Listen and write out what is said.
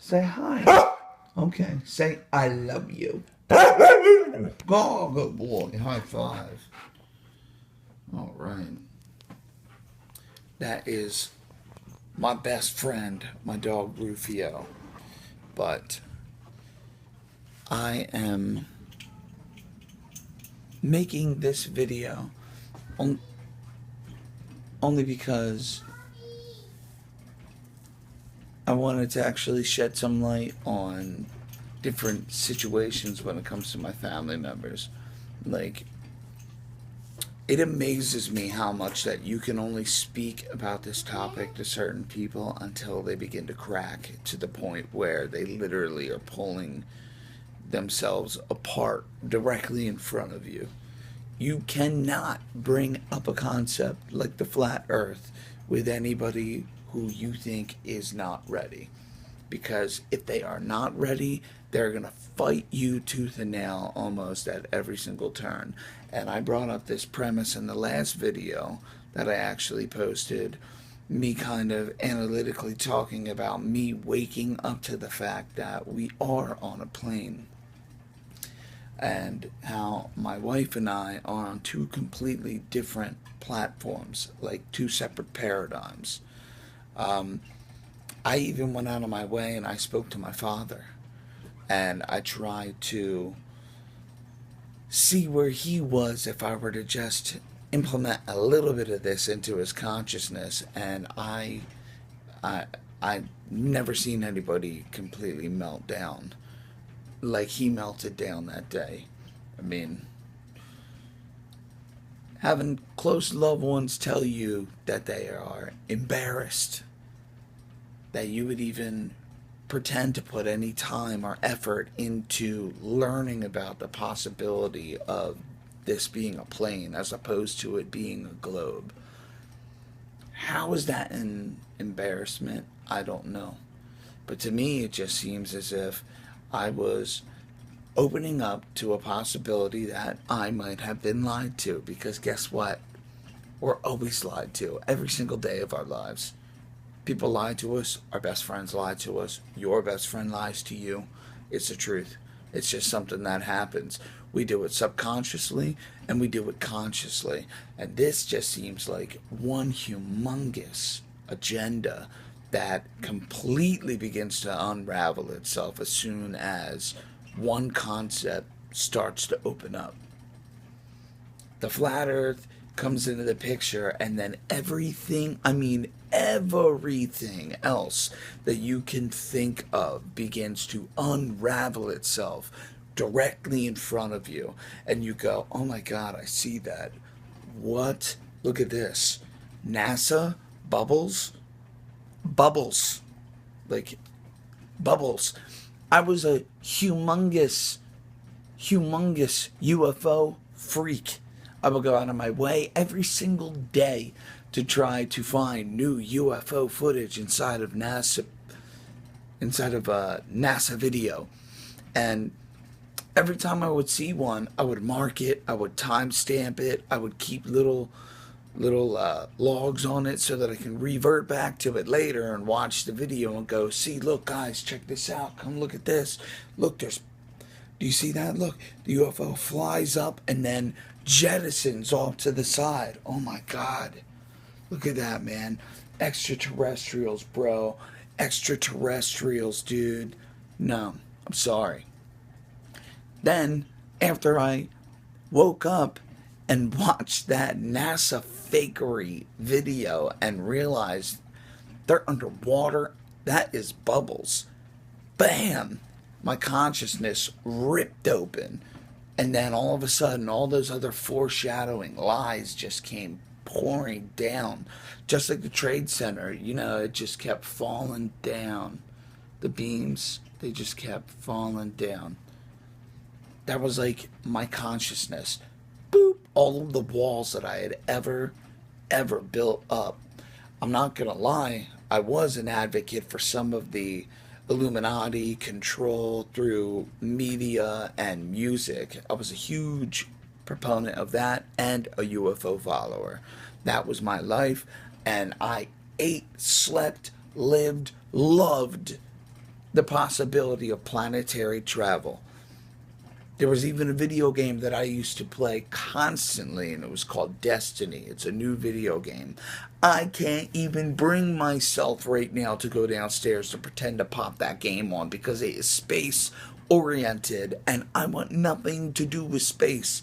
Say hi. Okay. Say I love you. Oh, good boy. High five. All right. That is my best friend, my dog Rufio. But I am making this video on, only because I wanted to actually shed some light on different situations when it comes to my family members. Like, it amazes me how much that you can only speak about this topic to certain people until they begin to crack to the point where they literally are pulling themselves apart directly in front of you. You cannot bring up a concept like the flat earth with anybody who you think is not ready. Because if they are not ready, they're going to fight you tooth and nail almost at every single turn. And I brought up this premise in the last video that I actually posted, me kind of analytically talking about me waking up to the fact that we are on a plane, and how my wife and I are on two completely different platforms, like two separate paradigms. I even went out of my way and I spoke to my father, and I tried to see where he was if I were to just implement a little bit of this into his consciousness. And I never seen anybody completely melt down like he melted down that day. I mean, having close loved ones tell you that they are embarrassed that you would even pretend to put any time or effort into learning about the possibility of this being a plane as opposed to it being a globe. How is that an embarrassment? I don't know. But to me, it just seems as if I was opening up to a possibility that I might have been lied to. Because guess what? We're always lied to every single day of our lives. People lie to us. Our best friends lie to us. Your best friend lies to you. It's the truth. It's just something that happens. We do it subconsciously and we do it consciously. And this just seems like one humongous agenda that completely begins to unravel itself as soon as one concept starts to open up. The flat earth comes into the picture, and then everything else that you can think of begins to unravel itself directly in front of you. And you go, oh my God, I see that. What? Look at this. NASA? Bubbles? Bubbles. Like, bubbles. I was a humongous UFO freak. I will go out of my way every single day to try to find new UFO footage inside of NASA video. And every time I would see one, I would mark it, I would timestamp it, I would keep little logs on it so that I can revert back to it later and watch the video and go, see, look guys, check this out, come look at this. Look, do you see that? Look, the UFO flies up and then jettisons off to the side. Oh my God. Look at that, man. Extraterrestrials, bro. Extraterrestrials, dude. No, I'm sorry. Then, after I woke up and watched that NASA fakery video and realized they're underwater, that is bubbles. Bam! My consciousness ripped open. And then all of a sudden, all those other foreshadowing lies just came pouring down. Just like the Trade Center, it just kept falling down. The beams, they just kept falling down. That was like my consciousness. Boop! All of the walls that I had ever built up. I'm not gonna lie, I was an advocate for some of the Illuminati control through media and music. I was a huge proponent of that and a UFO follower. That was my life, and I ate, slept, lived, loved the possibility of planetary travel. There was even a video game that I used to play constantly, and it was called Destiny. It's a new video game. I can't even bring myself right now to go downstairs to pretend to pop that game on because it is space oriented, and I want nothing to do with space.